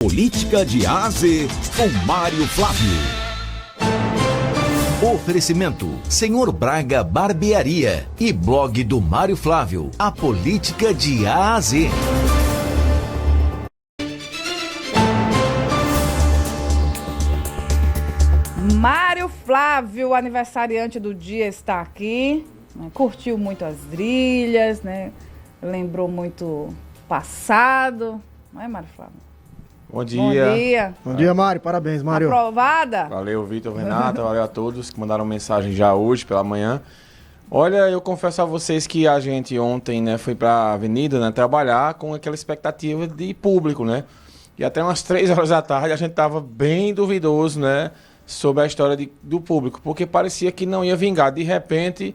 Política de A a Z, com Mário Flávio. Oferecimento, Senhor Braga Barbearia e blog do Mário Flávio, a política de A a Z. Mário Flávio, aniversariante do dia, está aqui, né? Curtiu muito as trilhas, né? Lembrou muito o passado, não é, Mário Flávio? Bom dia. Bom dia. Bom dia, Mário. Parabéns, Mário. Aprovada? Valeu, Vitor, Renata. Valeu a todos que mandaram mensagem já hoje pela manhã. Olha, eu confesso a vocês que a gente ontem, né, foi pra avenida, né, trabalhar com aquela expectativa de público, né? E até umas 3 horas da tarde a gente tava bem duvidoso, né, sobre a história do público, porque parecia que não ia vingar. De repente,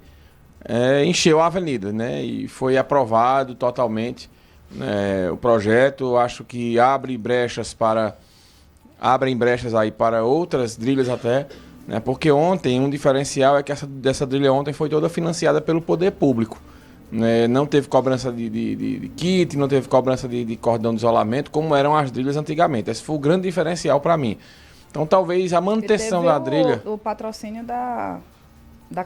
encheu a avenida, né? E foi aprovado totalmente. O projeto, acho que abrem brechas aí para outras trilhas até, né? Porque ontem um diferencial é que dessa trilha ontem foi toda financiada pelo poder público, né? Não teve cobrança de kit, não teve cobrança de cordão de isolamento, como eram as trilhas antigamente. Esse foi o grande diferencial para mim. Então talvez a manutenção da trilha... o patrocínio da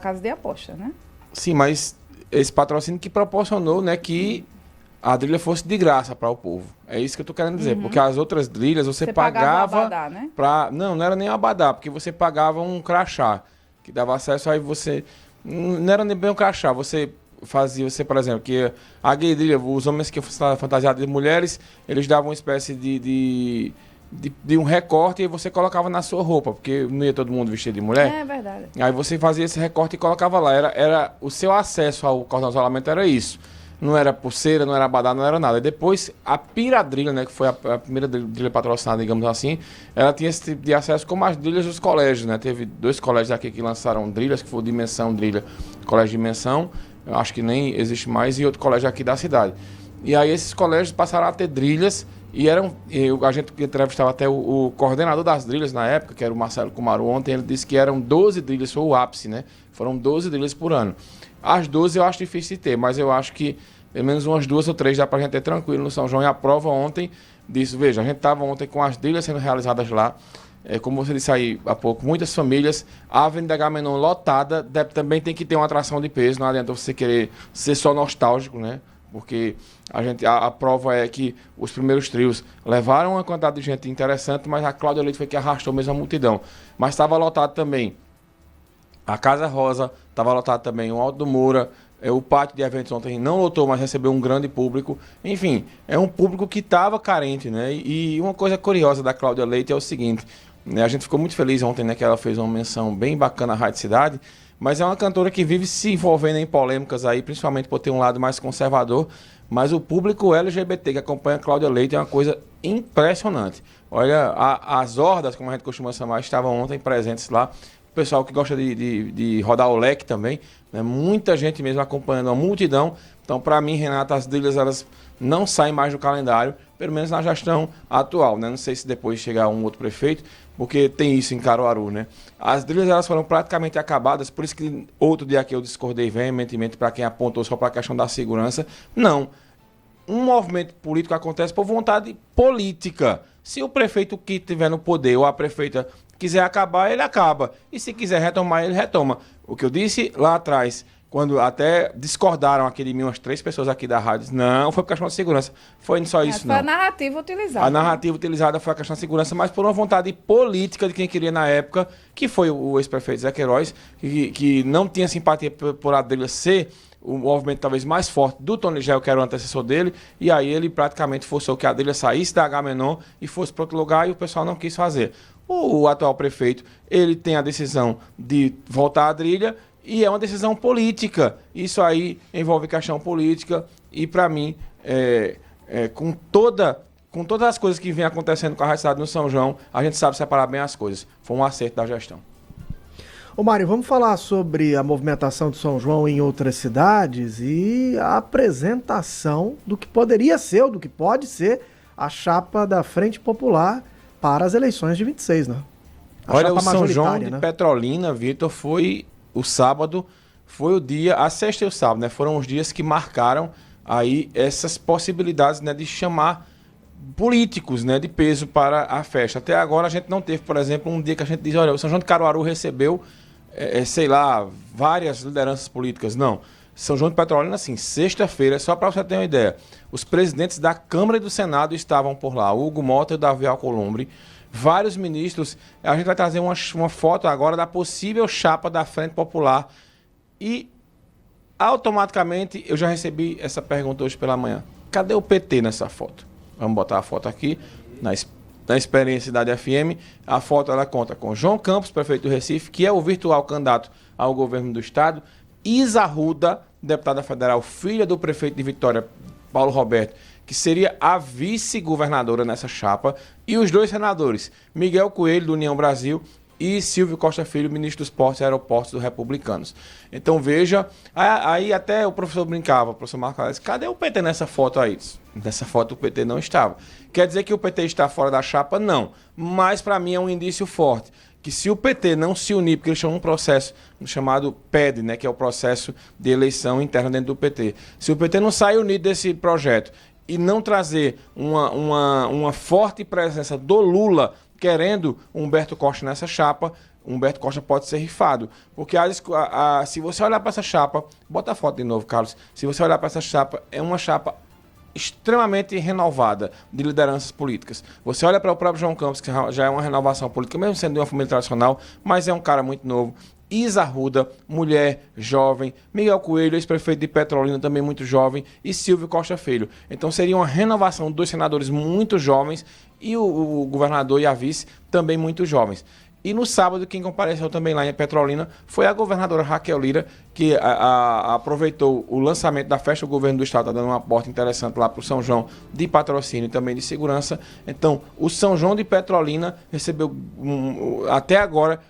Casa de Aposta, né? Sim, mas esse patrocínio que proporcionou, né, que a trilha fosse de graça para o povo. É isso que eu tô querendo dizer. Porque as outras trilhas você pagava... abadá, né? Não era nem abadá, porque você pagava um crachá, que dava acesso, aí você... Não era nem bem um crachá, você fazia, por exemplo, que a guerrilha, os homens que fossem fantasiados de mulheres, eles davam uma espécie de um recorte e você colocava na sua roupa, porque não ia todo mundo vestido de mulher. É verdade. Aí você fazia esse recorte e colocava lá. Era o seu acesso ao cordão de isolamento era isso. Não era pulseira, não era abadá, não era nada. E depois, a Piradrilha, né, que foi a primeira trilha patrocinada, digamos assim, ela tinha esse tipo de acesso como as trilhas dos colégios, né? Teve 2 colégios aqui que lançaram trilhas, que foi o Dimensão Trilha, Colégio Dimensão, eu acho que nem existe mais, e outro colégio aqui da cidade. E aí esses colégios passaram a ter trilhas, e a gente entrevistava até o coordenador das trilhas na época, que era o Marcelo Kumaru, ontem ele disse que eram 12 trilhas, foi o ápice, né? Foram 12 trilhas por ano. As 12 eu acho difícil de ter, mas eu acho que pelo menos umas 2 ou 3 dá pra gente ter tranquilo no São João. E a prova ontem disso, veja, a gente estava ontem com as trilhas sendo realizadas lá, como você disse aí há pouco, muitas famílias, a Avenida Agamenon lotada, também tem que ter uma atração de peso, não adianta você querer ser só nostálgico, né? Porque a prova é que os primeiros trios levaram uma quantidade de gente interessante, mas a Cláudia Leite foi que arrastou mesmo a multidão. Mas estava lotado também a Casa Rosa, estava lotado também o Alto do Moura, o pátio de eventos ontem não lotou, mas recebeu um grande público. Enfim, é um público que estava carente, né? E uma coisa curiosa da Cláudia Leite é o seguinte, né? A gente ficou muito feliz ontem, né, que ela fez uma menção bem bacana à Rádio Cidade, mas é uma cantora que vive se envolvendo em polêmicas aí, principalmente por ter um lado mais conservador, mas o público LGBT que acompanha a Cláudia Leite é uma coisa impressionante. Olha, as hordas, como a gente costuma chamar, estavam ontem presentes lá. O pessoal que gosta de rodar o leque também, né? Muita gente mesmo acompanhando, uma multidão. Então, para mim, Renata, as trilhas elas não saem mais do calendário, pelo menos na gestão atual, né? Não sei se depois chegar um outro prefeito, porque tem isso em Caruaru, né? As trilhas elas foram praticamente acabadas, por isso que outro dia aqui eu discordei veementemente para quem apontou só para a questão da segurança. Não. Um movimento político acontece por vontade política. Se o prefeito que estiver no poder ou a prefeita quiser acabar, ele acaba. E se quiser retomar, ele retoma. O que eu disse lá atrás, quando até discordaram aqui de mim, umas 3 pessoas aqui da rádio, não foi por questão de segurança. Foi só isso, não. Foi a narrativa utilizada. A narrativa utilizada foi a questão de segurança, mas por uma vontade política de quem queria na época, que foi o ex-prefeito Zé Queiroz, que não tinha simpatia por a dele ser o movimento talvez mais forte do Tony Gel, que era o antecessor dele, e aí ele praticamente forçou que a Adrilha saísse da Agamenon e fosse para outro lugar, e o pessoal não quis fazer. O atual prefeito, ele tem a decisão de voltar à Adrilha, e é uma decisão política. Isso aí envolve questão política, e para mim, com todas as coisas que vem acontecendo com a Rádio Cidade no São João, a gente sabe separar bem as coisas. Foi um acerto da gestão. Ô Mário, vamos falar sobre a movimentação de São João em outras cidades e a apresentação do que poderia ser, ou do que pode ser, a chapa da Frente Popular para as eleições de 26, né? Olha, o São João de Petrolina, Vitor, foi o sábado, foi o dia, a sexta e o sábado, né? Foram os dias que marcaram aí essas possibilidades, né, de chamar políticos, né, de peso para a festa. Até agora a gente não teve, por exemplo, um dia que a gente diz, olha, o São João de Caruaru recebeu, sei lá, várias lideranças políticas. Não. São João de Petrolina, assim, sexta-feira, só para você ter uma ideia, os presidentes da Câmara e do Senado estavam por lá, Hugo Mota e o Davi Alcolumbre, vários ministros. A gente vai trazer uma foto agora da possível chapa da Frente Popular e automaticamente eu já recebi essa pergunta hoje pela manhã. Cadê o PT nessa foto? Vamos botar a foto aqui, na Experiência Cidade FM. A foto ela conta com João Campos, prefeito do Recife, que é o virtual candidato ao governo do estado, Isa Arruda, deputada federal, filha do prefeito de Vitória, Paulo Roberto, que seria a vice-governadora nessa chapa, e os dois senadores, Miguel Coelho, do União Brasil, e Silvio Costa Filho, ministro dos Portos e Aeroportos dos Republicanos. Então veja, aí até o professor brincava, o professor Marco Alex, cadê o PT nessa foto aí? Nessa foto o PT não estava. Quer dizer que o PT está fora da chapa? Não. Mas para mim é um indício forte, que se o PT não se unir, porque eles chamam um processo chamado PED, né, que é o processo de eleição interna dentro do PT. Se o PT não sair unido desse projeto e não trazer uma forte presença do Lula querendo Humberto Costa nessa chapa, Humberto Costa pode ser rifado. Porque se você olhar para essa chapa, bota a foto de novo, Carlos, se você olhar para essa chapa, é uma chapa extremamente renovada de lideranças políticas. Você olha para o próprio João Campos, que já é uma renovação política, mesmo sendo de uma família tradicional, mas é um cara muito novo. Isa Arruda, mulher, jovem. Miguel Coelho, ex-prefeito de Petrolina, também muito jovem. E Silvio Costa Filho. Então seria uma renovação dos senadores muito jovens e o governador e a vice também muito jovens. E no sábado, quem compareceu também lá em Petrolina foi a governadora Raquel Lira, que aproveitou o lançamento da festa do governo do estado, está dando uma porta interessante lá para o São João de patrocínio e também de segurança. Então, o São João de Petrolina recebeu, até agora,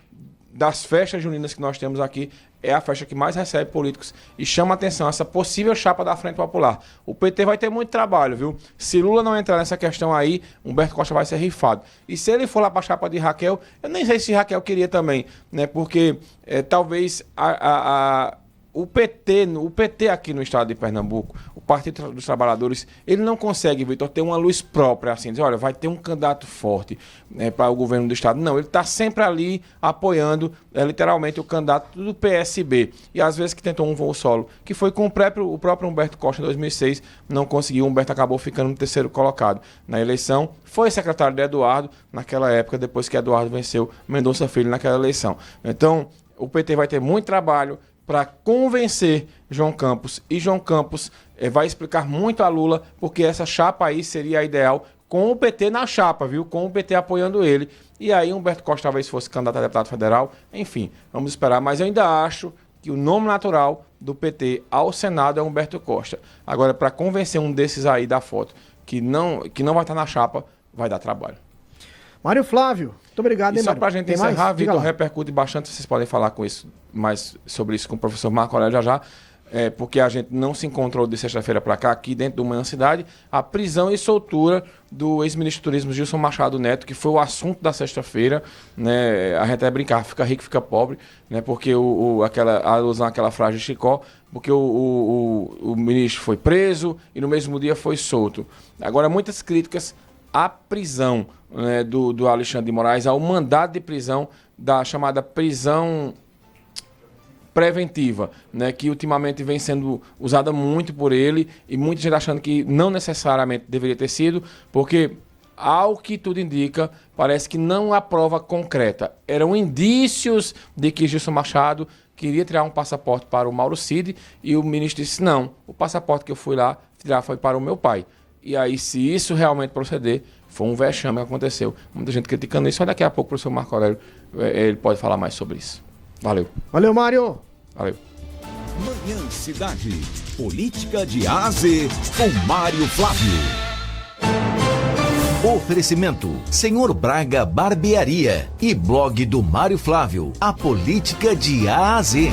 das festas juninas que nós temos aqui, é a festa que mais recebe políticos e chama a atenção essa possível chapa da Frente Popular. O PT vai ter muito trabalho, viu? Se Lula não entrar nessa questão aí, Humberto Costa vai ser rifado. E se ele for lá para a chapa de Raquel, eu nem sei se Raquel queria também, né? Porque talvez o PT aqui no estado de Pernambuco, o Partido dos Trabalhadores, ele não consegue, Vitor, ter uma luz própria, assim, dizer, olha, vai ter um candidato forte para o governo do estado. Não, ele está sempre ali apoiando, literalmente, o candidato do PSB. E às vezes que tentou um voo solo, que foi com o próprio Humberto Costa em 2006, não conseguiu, o Humberto acabou ficando no terceiro colocado na eleição. Foi secretário de Eduardo naquela época, depois que Eduardo venceu Mendonça Filho naquela eleição. Então, o PT vai ter muito trabalho para convencer João Campos. E João Campos vai explicar muito a Lula, porque essa chapa aí seria a ideal com o PT na chapa, viu? Com o PT apoiando ele. E aí Humberto Costa talvez fosse candidato a deputado federal. Enfim, vamos esperar. Mas eu ainda acho que o nome natural do PT ao Senado é Humberto Costa. Agora, para convencer um desses aí da foto, que não vai estar na chapa, vai dar trabalho. Mário Flávio, muito obrigado, hein, Mário? E só para a gente encerrar, Vitor, repercute bastante, vocês podem falar mais sobre isso com o professor Marco Aurélio já, porque a gente não se encontrou de sexta-feira para cá, aqui dentro do Manhã Cidade, a prisão e soltura do ex-ministro do Turismo Gilson Machado Neto, que foi o assunto da sexta-feira, né? A gente vai brincar, fica rico, fica pobre, né? Porque a alusão àquela frase de Chicó, porque o ministro foi preso e no mesmo dia foi solto. Agora, muitas críticas à prisão, né, do Alexandre de Moraes, ao mandado de prisão da chamada prisão preventiva, né, que ultimamente vem sendo usada muito por ele e muita gente achando que não necessariamente deveria ter sido, porque, ao que tudo indica, parece que não há prova concreta. Eram indícios de que Gilson Machado queria tirar um passaporte para o Mauro Cid e o ministro disse, não, o passaporte que eu fui lá tirar foi para o meu pai. E aí, se isso realmente proceder, foi um vexame que aconteceu. Muita gente criticando isso, mas daqui a pouco o professor Marco Aurélio ele pode falar mais sobre isso. Valeu. Valeu, Mário. Valeu. Manhã Cidade. Política de A a Z com Mário Flávio. Oferecimento: Senhor Braga Barbearia e blog do Mário Flávio. A política de A a Z.